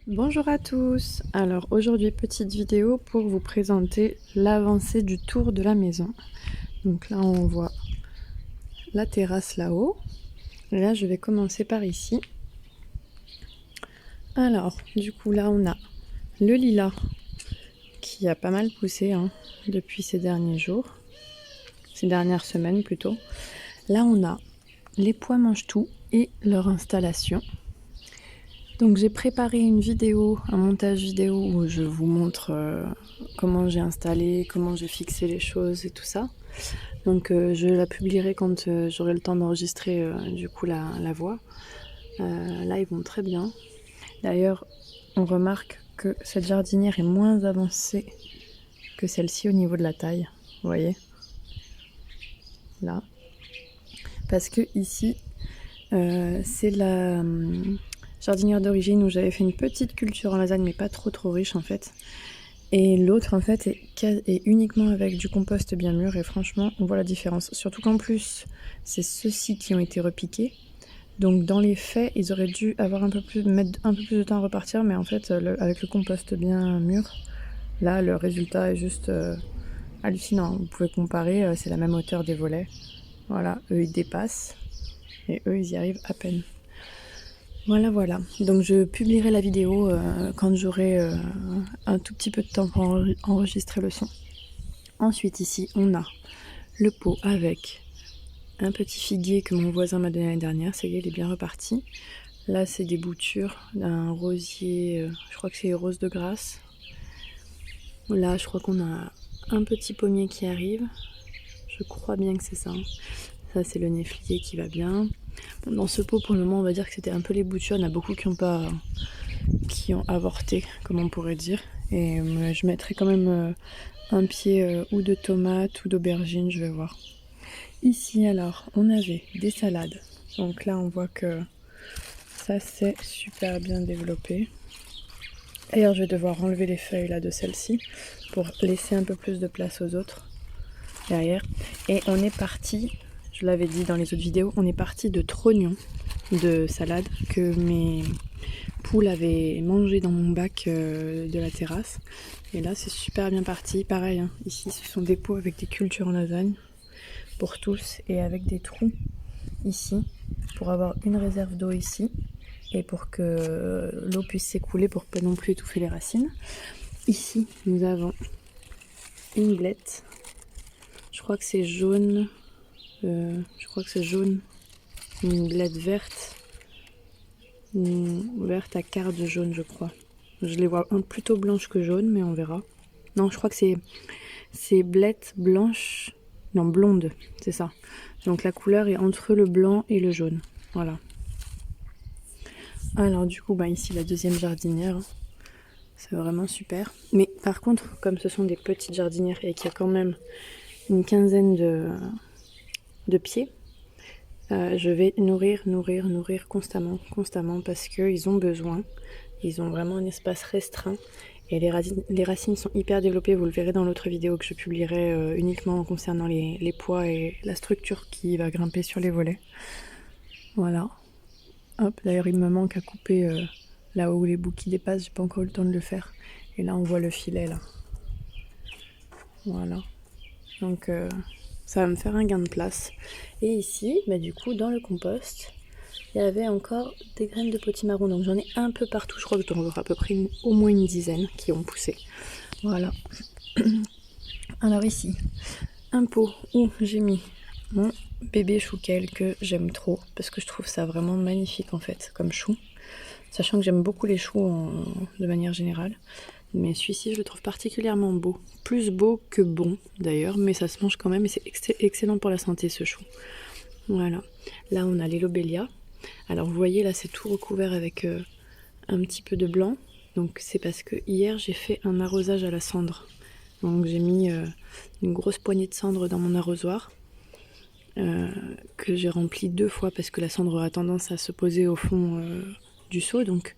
Bonjour à tous. Alors aujourd'hui petite vidéo pour vous présenter l'avancée du tour de la maison. Donc là on voit la terrasse là-haut. Et là je vais commencer par ici. Alors du coup là on a le lilas qui a pas mal poussé depuis ces derniers jours, ces dernières semaines plutôt. Là on a les pois mange-tout et leur installation. Donc j'ai préparé une vidéo, un montage vidéo où je vous montre comment j'ai installé, comment j'ai fixé les choses et tout ça. Donc je la publierai quand j'aurai le temps d'enregistrer du coup la voix. Là ils vont très bien. D'ailleurs on remarque que cette jardinière est moins avancée que celle-ci au niveau de la taille. Vous voyez là. Parce que ici c'est la jardinière d'origine où j'avais fait une petite culture en lasagne mais pas trop riche en fait. Et l'autre en fait est uniquement avec du compost bien mûr et franchement on voit la différence. Surtout qu'en plus c'est ceux-ci qui ont été repiqués. Donc dans les faits ils auraient dû avoir mettre un peu plus de temps à repartir, mais en fait avec le compost bien mûr, là le résultat est juste hallucinant. Vous pouvez comparer, c'est la même hauteur des volets. Voilà, eux ils dépassent et eux ils y arrivent à peine. Voilà. Donc je publierai la vidéo quand j'aurai un tout petit peu de temps pour enregistrer le son. Ensuite ici on a le pot avec un petit figuier que mon voisin m'a donné l'année dernière. Ça y est, il est bien reparti. Là c'est des boutures d'un rosier, je crois que c'est rose de Grasse. Là je crois qu'on a un petit pommier qui arrive. Je crois bien que c'est ça. Ça c'est le néflier qui va bien. Bon, dans ce pot pour le moment on va dire que c'était un peu les boutures. Il y en a beaucoup qui ont avorté, comme on pourrait dire. Et je mettrai quand même un pied ou de tomate ou d'aubergine, je vais voir. Ici alors on avait des salades. Donc là on voit que ça c'est super bien développé. D'ailleurs je vais devoir enlever les feuilles là de celle-ci pour laisser un peu plus de place aux autres derrière. Et on est parti, je l'avais dit dans les autres vidéos, on est parti de trognons de salade que mes poules avaient mangé dans mon bac de la terrasse. Et là c'est super bien parti. Pareil, ici ce sont des pots avec des cultures en lasagne pour tous et avec des trous ici pour avoir une réserve d'eau ici et pour que l'eau puisse s'écouler pour pas non plus étouffer les racines. Ici nous avons une blette, je crois que c'est jaune, une blette verte à quart de jaune je crois. Je les vois plutôt blanches que jaunes mais on verra. Non, je crois que c'est blette blanche, non blonde, c'est ça. Donc la couleur est entre le blanc et le jaune, voilà. Alors du coup ici la deuxième jardinière, c'est vraiment super. Mais par contre comme ce sont des petites jardinières et qu'il y a quand même une quinzaine de pieds, je vais nourrir constamment parce qu'ils ont besoin. Ils ont vraiment un espace restreint et les racines sont hyper développées. Vous le verrez dans l'autre vidéo que je publierai uniquement concernant les poids et la structure qui va grimper sur les volets. Voilà. Hop, d'ailleurs il me manque à couper là où les bouts qui dépassent, j'ai pas encore eu le temps de le faire. Et là on voit le filet là. Voilà. Donc ça va me faire un gain de place. Et ici, du coup dans le compost, il y avait encore des graines de potimarron. Donc j'en ai un peu partout, je crois que je dois en avoir à peu près au moins une dizaine qui ont poussé. Voilà. Alors ici, un pot où j'ai mis mon bébé chouquel que j'aime trop parce que je trouve ça vraiment magnifique en fait comme chou, sachant que j'aime beaucoup les choux de manière générale, mais celui-ci je le trouve particulièrement beau, plus beau que bon d'ailleurs, mais ça se mange quand même et c'est excellent pour la santé ce chou. Voilà, là on a les lobelia. Alors vous voyez là c'est tout recouvert avec un petit peu de blanc, donc c'est parce que hier j'ai fait un arrosage à la cendre, donc j'ai mis une grosse poignée de cendre dans mon arrosoir que j'ai rempli 2 fois parce que la cendre a tendance à se poser au fond du seau. Donc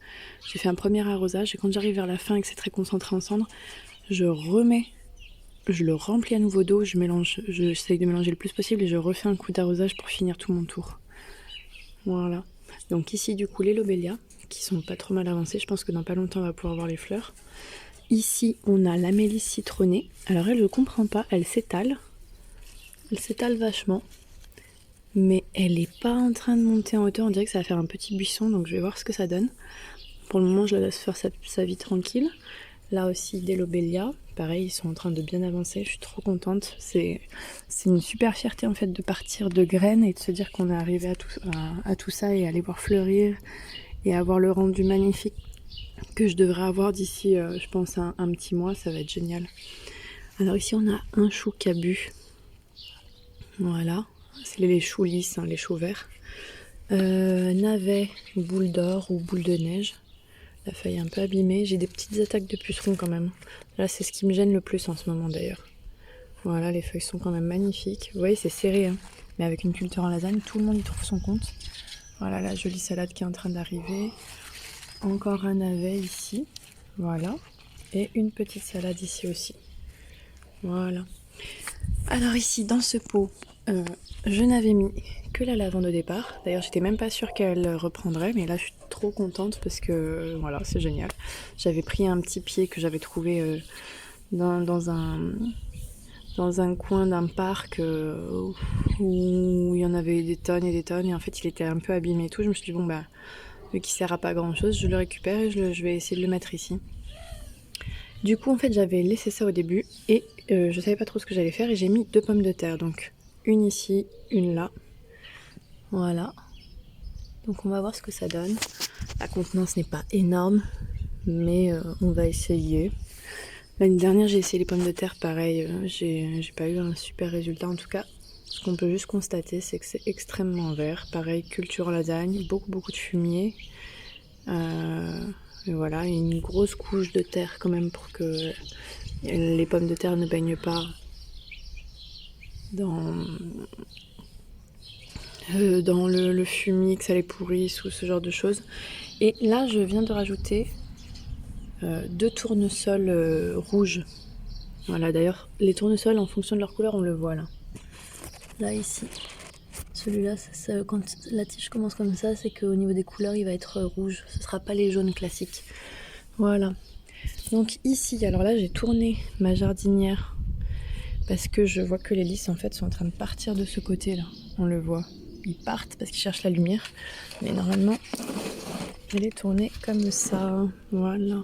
j'ai fait un premier arrosage et quand j'arrive vers la fin et que c'est très concentré en cendre, je le remplis à nouveau d'eau, j'essaye de mélanger le plus possible et je refais un coup d'arrosage pour finir tout mon tour. Voilà. Donc ici du coup les lobelia qui sont pas trop mal avancées. Je pense que dans pas longtemps on va pouvoir voir les fleurs. Ici on a l'amélie citronnée. Alors elle, je comprends pas, elle s'étale vachement, mais elle est pas en train de monter en hauteur. On dirait que ça va faire un petit buisson, donc je vais voir ce que ça donne. Pour le moment je la laisse faire sa vie tranquille. Là aussi des lobélias, pareil, ils sont en train de bien avancer, je suis trop contente. C'est une super fierté en fait de partir de graines et de se dire qu'on est arrivé à tout ça et à les voir fleurir et avoir le rendu magnifique que je devrais avoir d'ici, je pense, un petit mois. Ça va être génial. Alors ici on a un chou cabu, voilà, c'est les choux lisses, hein, les choux verts. Navet, boule d'or ou boule de neige. La feuille est un peu abîmée. J'ai des petites attaques de pucerons quand même. Là, c'est ce qui me gêne le plus en ce moment d'ailleurs. Voilà, les feuilles sont quand même magnifiques. Vous voyez, c'est serré, hein. Mais avec une culture en lasagne, tout le monde y trouve son compte. Voilà la jolie salade qui est en train d'arriver. Encore un navet ici. Voilà. Et une petite salade ici aussi. Voilà. Alors ici, dans ce pot, je n'avais mis que la lavande au départ. D'ailleurs, j'étais même pas sûre qu'elle reprendrait, mais là, je suis trop contente parce que, voilà, c'est génial. J'avais pris un petit pied que j'avais trouvé dans un coin d'un parc où il y en avait des tonnes et des tonnes, et en fait, il était un peu abîmé et tout. Je me suis dit, bon, bah, vu qu'il sert à pas grand-chose, je le récupère et je vais essayer de le mettre ici. Du coup, en fait, j'avais laissé ça au début et je savais pas trop ce que j'allais faire et j'ai mis 2 pommes de terre. Donc, une ici, une là. Voilà. Donc, on va voir ce que ça donne. La contenance n'est pas énorme, mais on va essayer. L'année dernière, j'ai essayé les pommes de terre, pareil. J'ai pas eu un super résultat. En tout cas, ce qu'on peut juste constater, c'est que c'est extrêmement vert. Pareil, culture en lasagne, beaucoup de fumier. Et voilà, une grosse couche de terre quand même pour que les pommes de terre ne baignent pas dans le fumier, que ça les pourrisse ou ce genre de choses. Et là, je viens de rajouter 2 tournesols rouges. Voilà, d'ailleurs, les tournesols, en fonction de leur couleur, on le voit là. Là, ici. Celui-là, quand la tige commence comme ça, c'est qu'au niveau des couleurs, il va être rouge. Ce ne sera pas les jaunes classiques. Voilà. Donc ici, alors là, j'ai tourné ma jardinière parce que je vois que les lys, en fait, sont en train de partir de ce côté-là. On le voit. Ils partent parce qu'ils cherchent la lumière. Mais normalement, elle est tournée comme ça. Voilà.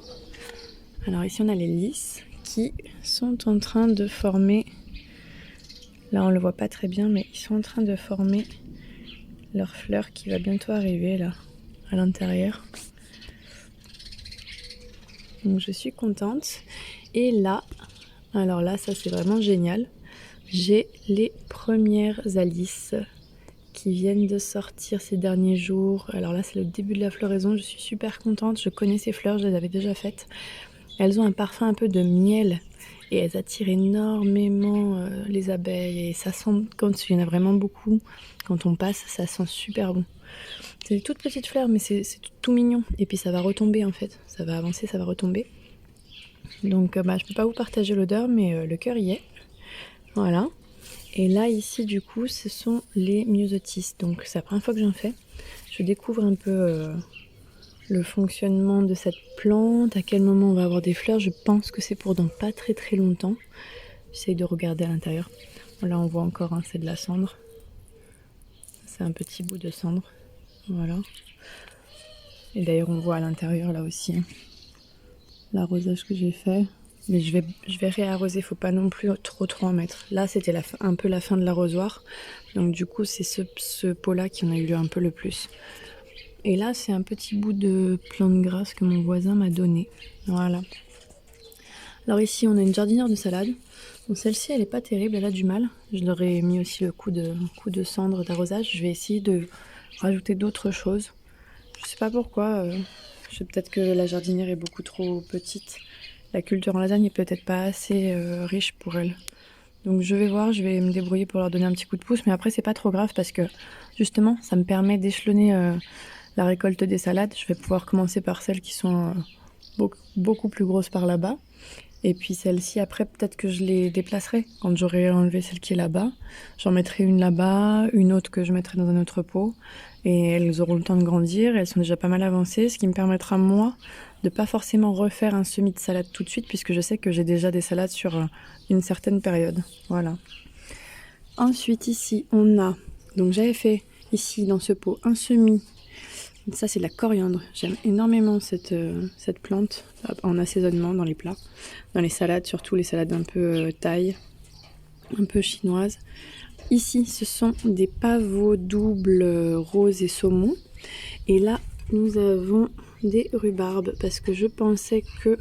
Alors ici, on a les lys qui sont en train de former... Là, on le voit pas très bien, mais ils sont en train de former leur fleur qui va bientôt arriver, là, à l'intérieur. Donc, je suis contente. Et là, alors là, ça, c'est vraiment génial. J'ai les premières alices qui viennent de sortir ces derniers jours. Alors là, c'est le début de la floraison. Je suis super contente. Je connais ces fleurs, je les avais déjà faites. Elles ont un parfum un peu de miel. Et elles attirent énormément les abeilles. Et ça sent, quand il y en a vraiment beaucoup, quand on passe, ça sent super bon. C'est des toutes petites fleurs, mais c'est tout mignon. Et puis ça va retomber en fait. Ça va avancer, ça va retomber. Donc je peux pas vous partager l'odeur, mais le cœur y est. Voilà. Et là, ici, du coup, ce sont les myosotis. Donc c'est la première fois que j'en fais. Je découvre un peu... le fonctionnement de cette plante, à quel moment on va avoir des fleurs. Je pense que c'est pour dans pas très longtemps. J'essaye de regarder à l'intérieur. Là on voit encore, hein, c'est de la cendre. C'est un petit bout de cendre. Voilà. Et d'ailleurs on voit à l'intérieur là aussi, hein, l'arrosage que j'ai fait. Mais je vais réarroser, faut pas non plus trop en mettre. Là c'était un peu la fin de l'arrosoir. Donc du coup c'est ce pot-là qui en a eu un peu le plus. Et là, c'est un petit bout de plante grasse que mon voisin m'a donné. Voilà. Alors ici, on a une jardinière de salade. Bon, celle-ci, elle est pas terrible, elle a du mal. Je leur ai mis aussi le coup de cendre d'arrosage. Je vais essayer de rajouter d'autres choses. Je sais pas pourquoi. Peut-être que la jardinière est beaucoup trop petite. La culture en lasagne est peut-être pas assez riche pour elle. Donc je vais voir, je vais me débrouiller pour leur donner un petit coup de pouce. Mais après, c'est pas trop grave parce que justement, ça me permet d'échelonner... la récolte des salades. Je vais pouvoir commencer par celles qui sont beaucoup plus grosses par là-bas. Et puis celle-ci, après, peut-être que je les déplacerai quand j'aurai enlevé celle qui est là-bas. J'en mettrai une là-bas, une autre que je mettrai dans un autre pot. Et elles auront le temps de grandir. Elles sont déjà pas mal avancées, ce qui me permettra, moi, de pas forcément refaire un semis de salade tout de suite, puisque je sais que j'ai déjà des salades sur une certaine période. Voilà. Ensuite, ici, on a... Donc j'avais fait ici, dans ce pot, un semis. Ça, c'est de la coriandre. J'aime énormément cette plante en assaisonnement dans les plats, dans les salades, surtout les salades un peu thaï, un peu chinoises. Ici, ce sont des pavots doubles rose et saumon. Et là, nous avons des rhubarbes parce que je pensais que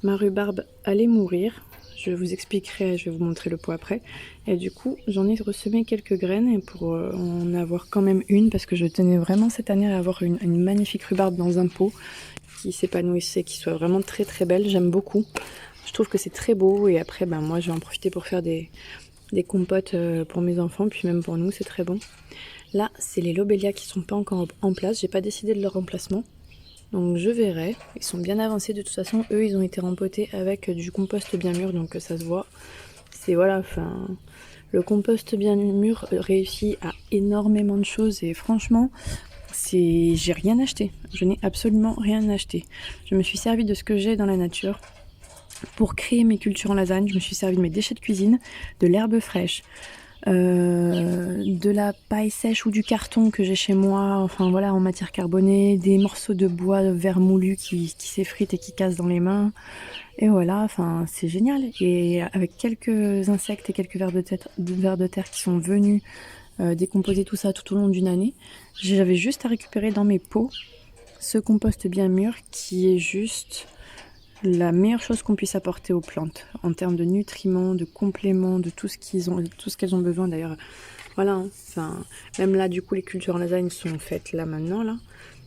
ma rhubarbe allait mourir. Je vous expliquerai, je vais vous montrer le pot après. Et du coup, j'en ai ressemé quelques graines pour en avoir quand même une, parce que je tenais vraiment cette année à avoir une magnifique rhubarbe dans un pot qui s'épanouissait, qui soit vraiment très très belle. J'aime beaucoup. Je trouve que c'est très beau, et après, moi, je vais en profiter pour faire des compotes pour mes enfants, puis même pour nous, c'est très bon. Là, c'est les lobélias qui sont pas encore en place. J'ai pas décidé de leur remplacement. Donc je verrai, ils sont bien avancés de toute façon, eux ils ont été rempotés avec du compost bien mûr, donc ça se voit. C'est voilà, enfin, le compost bien mûr réussit à énormément de choses et franchement, j'ai rien acheté, je n'ai absolument rien acheté. Je me suis servi de ce que j'ai dans la nature pour créer mes cultures en lasagne, je me suis servi de mes déchets de cuisine, de l'herbe fraîche, de la paille sèche ou du carton que j'ai chez moi, enfin voilà, en matière carbonée, des morceaux de bois vermoulu qui s'effritent et qui cassent dans les mains, et voilà, enfin c'est génial. Et avec quelques insectes et quelques vers de terre qui sont venus décomposer tout ça tout au long d'une année, j'avais juste à récupérer dans mes pots ce compost bien mûr qui est juste la meilleure chose qu'on puisse apporter aux plantes en termes de nutriments, de compléments, de tout ce qu'elles ont besoin. D'ailleurs, voilà, hein, enfin, même là du coup les cultures en lasagne sont faites là maintenant là,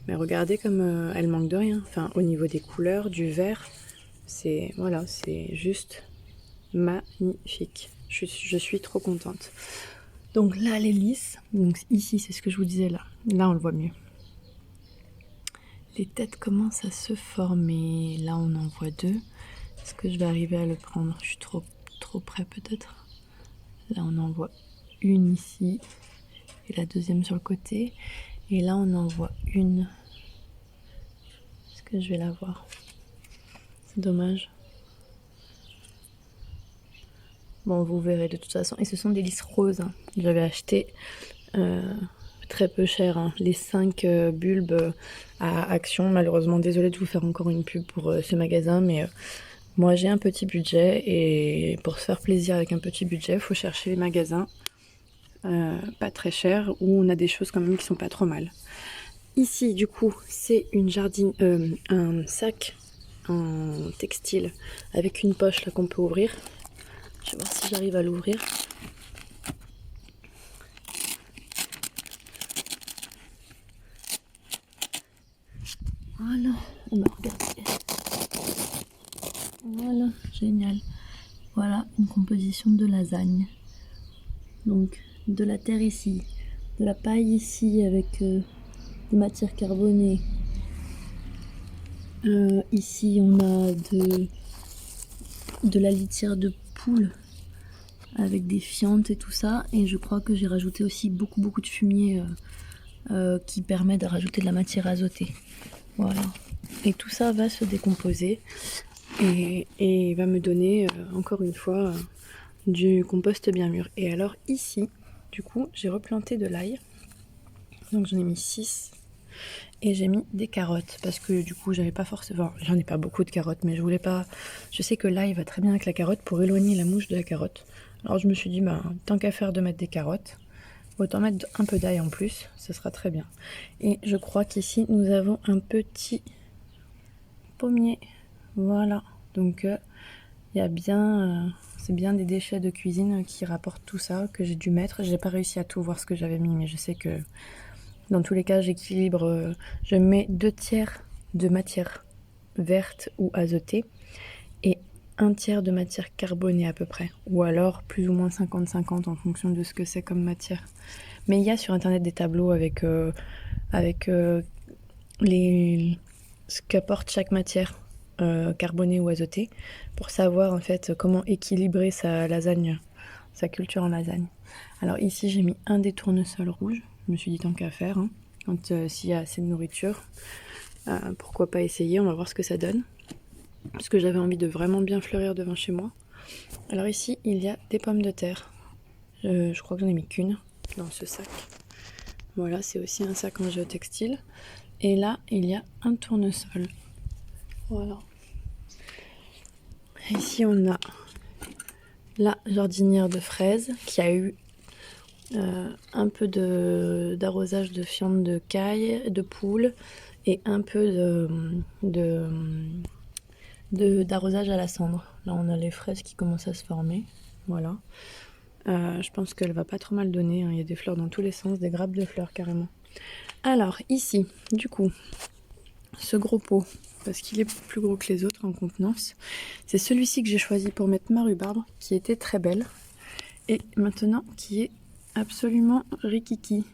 mais regardez comme elles manquent de rien. Enfin, au niveau des couleurs, du vert, c'est voilà, c'est juste magnifique. Je suis trop contente. Donc là elle est lisse. Donc ici c'est ce que je vous disais là. Là on le voit mieux. Les têtes commencent à se former. Là, on en voit deux. Est-ce que je vais arriver à le prendre? Je suis trop près peut-être. Là, on en voit une ici et la deuxième sur le côté. Et là, on en voit une. Est-ce que je vais la voir? C'est dommage. Bon, vous verrez de toute façon. Et ce sont des lys roses. Hein. J'avais acheté... très peu cher, hein. Les 5 bulbes à Action. Malheureusement, désolée de vous faire encore une pub pour ce magasin, mais moi j'ai un petit budget et pour se faire plaisir avec un petit budget, il faut chercher les magasins pas très chers où on a des choses quand même qui sont pas trop mal. Ici, du coup, c'est un sac en textile avec une poche là qu'on peut ouvrir. Je vais voir si j'arrive à l'ouvrir. Voilà, on va regarder. Voilà, génial. Voilà une composition de lasagne. Donc de la terre ici, de la paille ici avec des matières carbonées. Ici on a de la litière de poule avec des fientes et tout ça. Et je crois que j'ai rajouté aussi beaucoup de fumier qui permet de rajouter de la matière azotée. Voilà. Et tout ça va se décomposer et va me donner encore une fois du compost bien mûr. Et alors ici, du coup, j'ai replanté de l'ail. Donc j'en ai mis 6. Et j'ai mis des carottes parce que du coup j'avais pas forcément... J'en ai pas beaucoup de carottes, mais je voulais pas... Je sais que l'ail va très bien avec la carotte pour éloigner la mouche de la carotte. Alors je me suis dit, tant qu'à faire de mettre des carottes, autant mettre un peu d'ail en plus, ça sera très bien. Et je crois qu'ici nous avons un petit pommier. Voilà, donc il y a bien... c'est bien des déchets de cuisine qui rapportent tout ça, que j'ai dû mettre. J'ai pas réussi à tout voir ce que j'avais mis, mais je sais que dans tous les cas j'équilibre. Je mets 2/3 de matière verte ou azotée et 1/3 de matière carbonée à peu près, ou alors plus ou moins 50-50 en fonction de ce que c'est comme matière. Mais il y a sur internet des tableaux avec ce qu'apporte chaque matière. carbonée ou azotée, pour savoir en fait comment équilibrer sa lasagne, sa culture en lasagne. Alors ici j'ai mis un des tournesols rouges, je me suis dit tant qu'à faire, hein, quand s'il y a assez de nourriture, pourquoi pas essayer, on va voir ce que ça donne. Parce que j'avais envie de vraiment bien fleurir devant chez moi. Alors ici il y a des pommes de terre, je crois que j'en ai mis qu'une dans ce sac. Voilà, c'est aussi un sac en géotextile. Et là, il y a un tournesol. Voilà. Ici, on a la jardinière de fraises qui a eu un peu d'arrosage de fientes de caille, de poule et un peu d'arrosage à la cendre. Là, on a les fraises qui commencent à se former. Voilà. Je pense qu'elle va pas trop mal donner, hein. Il y a des fleurs dans tous les sens, des grappes de fleurs carrément. Alors ici, du coup, ce gros pot, parce qu'il est plus gros que les autres en contenance, c'est celui-ci que j'ai choisi pour mettre ma rhubarbe, qui était très belle, et maintenant qui est absolument rikiki,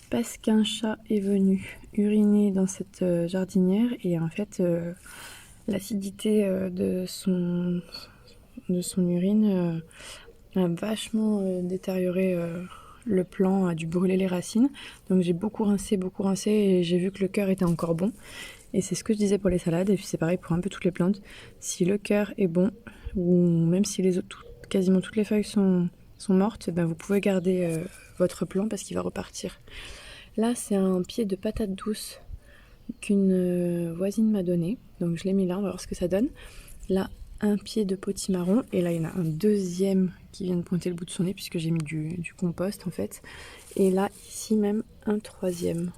parce qu'un chat est venu uriner dans cette jardinière, et en fait, l'acidité de son urine a vachement détérioré le plant, a dû brûler les racines. Donc j'ai beaucoup rincé et j'ai vu que le cœur était encore bon. Et c'est ce que je disais pour les salades, et puis c'est pareil pour un peu toutes les plantes. Si le cœur est bon, ou même si les autres, quasiment toutes les feuilles sont mortes, ben vous pouvez garder votre plant parce qu'il va repartir. Là c'est un pied de patate douce qu'une voisine m'a donné. Donc je l'ai mis là, on va voir ce que ça donne. Là, un pied de potimarron, et là il y en a un deuxième qui vient de pointer le bout de son nez puisque j'ai mis du compost en fait, et là ici même un troisième.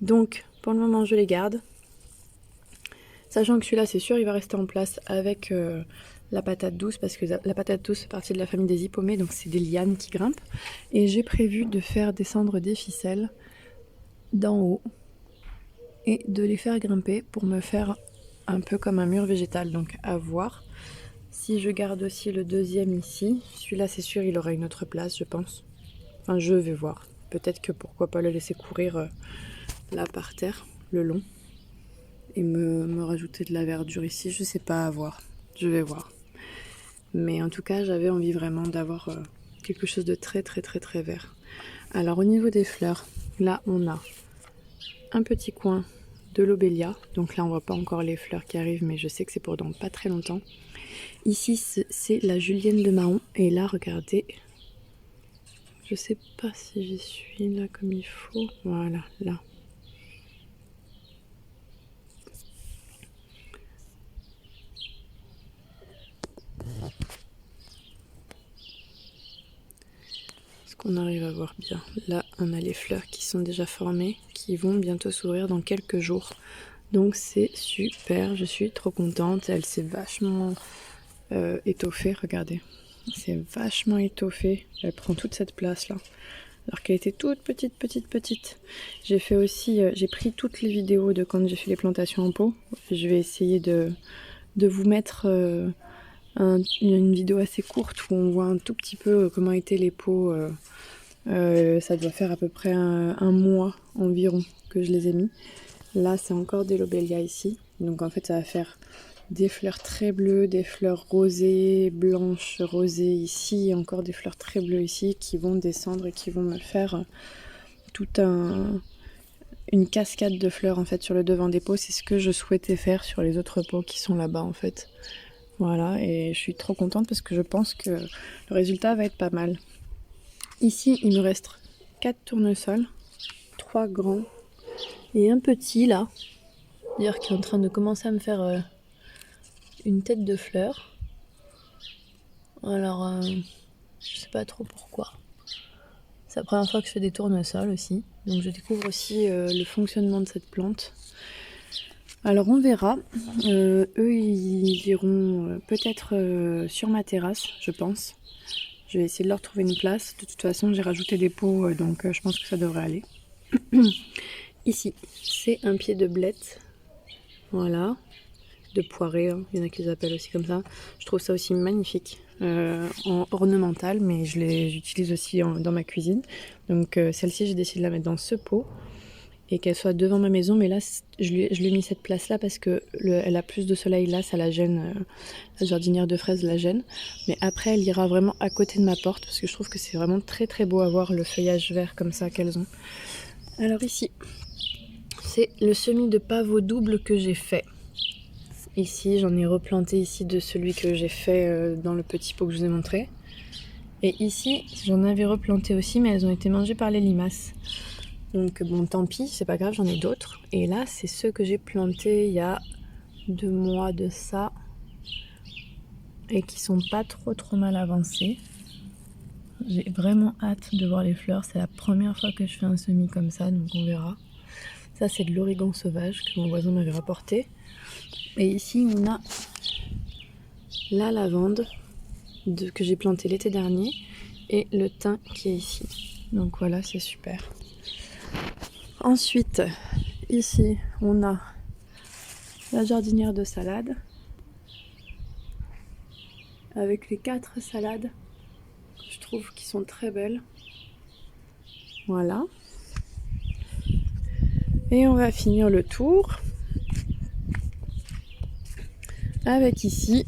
Donc pour le moment je les garde, sachant que celui-là c'est sûr il va rester en place avec la patate douce, parce que la patate douce fait partie de la famille des hippomées, donc c'est des lianes qui grimpent, et j'ai prévu de faire descendre des ficelles d'en haut et de les faire grimper pour me faire un peu comme un mur végétal, donc à voir. Si je garde aussi le deuxième ici, celui-là c'est sûr il aura une autre place je pense. Enfin je vais voir, peut-être que pourquoi pas le laisser courir là par terre, le long, et me rajouter de la verdure ici, je sais pas, à voir, je vais voir. Mais en tout cas j'avais envie vraiment d'avoir quelque chose de très vert. Alors au niveau des fleurs, là on a un petit coin de lobélia, donc là on voit pas encore les fleurs qui arrivent, mais je sais que c'est pour dans pas très longtemps. Ici c'est la julienne de Mahon, et là regardez, je sais pas si j'y suis là comme il faut, voilà, là. Est-ce qu'on arrive à voir bien? Là on a les fleurs qui sont déjà formées, qui vont bientôt s'ouvrir dans quelques jours. Donc c'est super, je suis trop contente. Elle s'est vachement étoffée, regardez. C'est vachement étoffée. Elle prend toute cette place là. Alors qu'elle était toute petite. J'ai fait aussi, j'ai pris toutes les vidéos de quand j'ai fait les plantations en pot. Je vais essayer de vous mettre une vidéo assez courte où on voit un tout petit peu comment étaient les pots. Ça doit faire à peu près un mois environ que je les ai mis. Là c'est encore des lobélias ici, donc en fait ça va faire des fleurs très bleues, des fleurs rosées, blanches, rosées ici, et encore des fleurs très bleues ici qui vont descendre et qui vont me faire une cascade de fleurs en fait sur le devant des pots. C'est ce que je souhaitais faire sur les autres pots qui sont là-bas en fait. Voilà, et je suis trop contente parce que je pense que le résultat va être pas mal. Ici il me reste 4 tournesols, 3 grands et un petit là, d'ailleurs qui est en train de commencer à me faire une tête de fleur. Alors je sais pas trop pourquoi. C'est la première fois que je fais des tournesols aussi, donc je découvre aussi le fonctionnement de cette plante. Alors on verra, eux ils iront peut-être sur ma terrasse je pense. Je vais essayer de leur trouver une place, de toute façon j'ai rajouté des pots donc je pense que ça devrait aller. Ici c'est un pied de blette, voilà, de poirée, hein. Il y en a qui les appellent aussi comme ça. Je trouve ça aussi magnifique, en ornemental, mais j'utilise aussi dans ma cuisine. Donc celle-ci j'ai décidé de la mettre dans ce pot. et qu'elle soit devant ma maison. Mais là, je lui ai mis cette place-là parce que elle a plus de soleil là, ça la gêne. La jardinière de fraises la gêne. Mais après, elle ira vraiment à côté de ma porte parce que je trouve que c'est vraiment très très beau à voir le feuillage vert comme ça qu'elles ont. Alors ici, c'est le semis de pavot double que j'ai fait. Ici, j'en ai replanté ici de celui que j'ai fait dans le petit pot que je vous ai montré. Et ici, j'en avais replanté aussi, mais elles ont été mangées par les limaces. Donc bon, tant pis, c'est pas grave, j'en ai d'autres. Et là, c'est ceux que j'ai plantés il y a 2 mois de ça. Et qui sont pas trop mal avancés. J'ai vraiment hâte de voir les fleurs. C'est la première fois que je fais un semis comme ça, donc on verra. Ça, c'est de l'origan sauvage que mon voisin m'avait rapporté. Et ici, on a la lavande que j'ai plantée l'été dernier et le thym qui est ici. Donc voilà, c'est super. Ensuite, ici, on a la jardinière de salade avec les 4 salades. Je trouve qu'ils sont très belles. Voilà. Et on va finir le tour avec ici,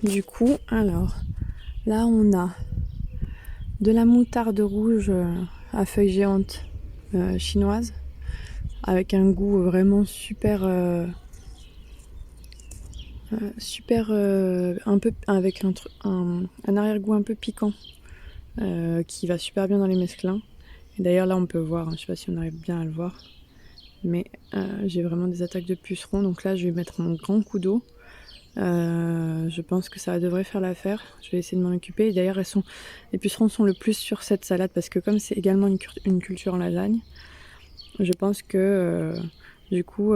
du coup, alors, là on a de la moutarde rouge à feuilles géantes chinoise, avec un goût vraiment super, un peu, avec un arrière-goût un peu piquant, qui va super bien dans les mesclins. Et d'ailleurs là on peut voir, je sais pas si on arrive bien à le voir, mais j'ai vraiment des attaques de pucerons, donc là je vais mettre mon grand coup d'eau. Je pense que ça devrait faire l'affaire. Je vais essayer de m'en occuper. D'ailleurs, les pucerons sont le plus sur cette salade parce que comme c'est également une culture en lasagne, je pense que du coup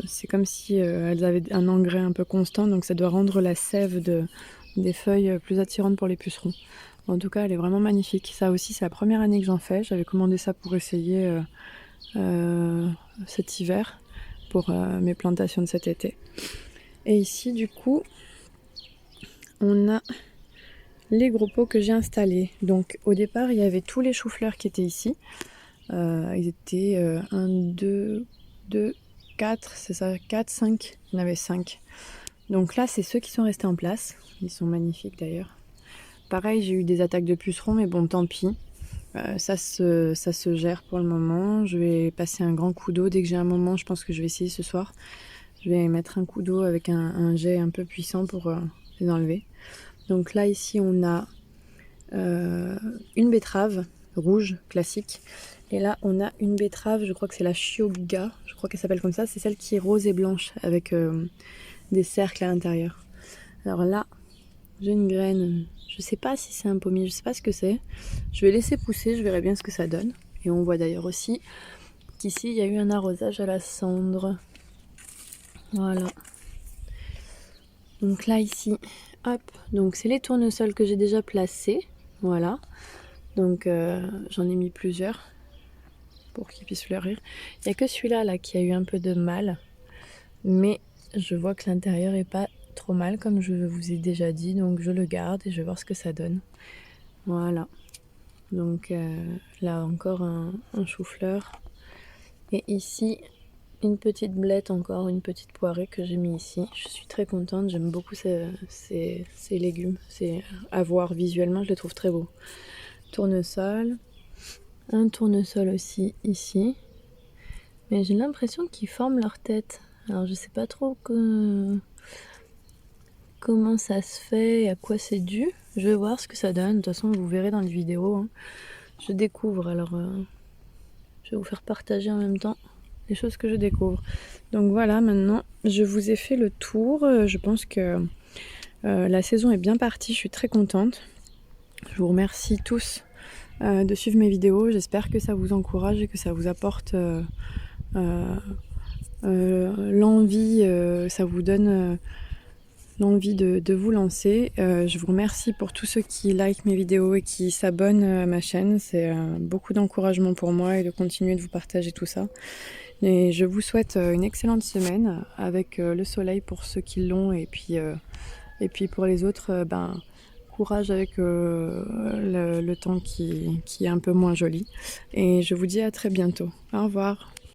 c'est comme si elles avaient un engrais un peu constant, donc ça doit rendre la sève des feuilles plus attirante pour les pucerons. En tout cas, elle est vraiment magnifique. Ça aussi, c'est la première année que j'en fais. J'avais commandé ça pour essayer cet hiver pour mes plantations de cet été. Et ici, du coup, on a les gros pots que j'ai installés. Donc, au départ, il y avait tous les choux-fleurs qui étaient ici. Ils étaient 1, 2, 4, c'est ça, 4, 5. Il y en avait 5. Donc là, c'est ceux qui sont restés en place. Ils sont magnifiques d'ailleurs. Pareil, j'ai eu des attaques de pucerons, mais bon, tant pis. Ça se gère pour le moment. Je vais passer un grand coup d'eau dès que j'ai un moment. Je pense que je vais essayer ce soir. Je vais mettre un coup d'eau avec un jet un peu puissant pour les enlever. Donc là, ici, on a une betterave rouge classique. Et là, on a une betterave, je crois que c'est la Chiogga. Je crois qu'elle s'appelle comme ça. C'est celle qui est rose et blanche avec des cercles à l'intérieur. Alors là, j'ai une graine. Je sais pas si c'est un pommier, je sais pas ce que c'est. Je vais laisser pousser, je verrai bien ce que ça donne. Et on voit d'ailleurs aussi qu'ici, il y a eu un arrosage à la cendre. Voilà. Donc là, ici, hop. Donc c'est les tournesols que j'ai déjà placés. Voilà. Donc j'en ai mis plusieurs pour qu'ils puissent fleurir. Il n'y a que celui-là là, qui a eu un peu de mal. Mais je vois que l'intérieur est pas trop mal comme je vous ai déjà dit. Donc je le garde et je vais voir ce que ça donne. Voilà. Donc là encore un chou-fleur. Et ici, une petite blette encore, une petite poirée que j'ai mis ici. Je suis très contente, j'aime beaucoup ces légumes. C'est à voir visuellement, je les trouve très beaux. Tournesol. Un tournesol aussi ici. Mais j'ai l'impression qu'ils forment leur tête. Alors je sais pas trop comment ça se fait et à quoi c'est dû. Je vais voir ce que ça donne. De toute façon, vous verrez dans les vidéos. Hein. Je découvre, alors je vais vous faire partager en même temps les choses que je découvre. Donc voilà, maintenant je vous ai fait le tour. Je pense que la saison est bien partie, je suis très contente. Je vous remercie tous de suivre mes vidéos. J'espère que ça vous encourage et que ça vous apporte l'envie, ça vous donne l'envie de vous lancer. Je vous remercie pour tous ceux qui likent mes vidéos et qui s'abonnent à ma chaîne. C'est beaucoup d'encouragement pour moi et de continuer de vous partager tout ça. Et je vous souhaite une excellente semaine avec le soleil pour ceux qui l'ont et puis pour les autres, courage avec le temps qui est un peu moins joli. Et je vous dis à très bientôt. Au revoir.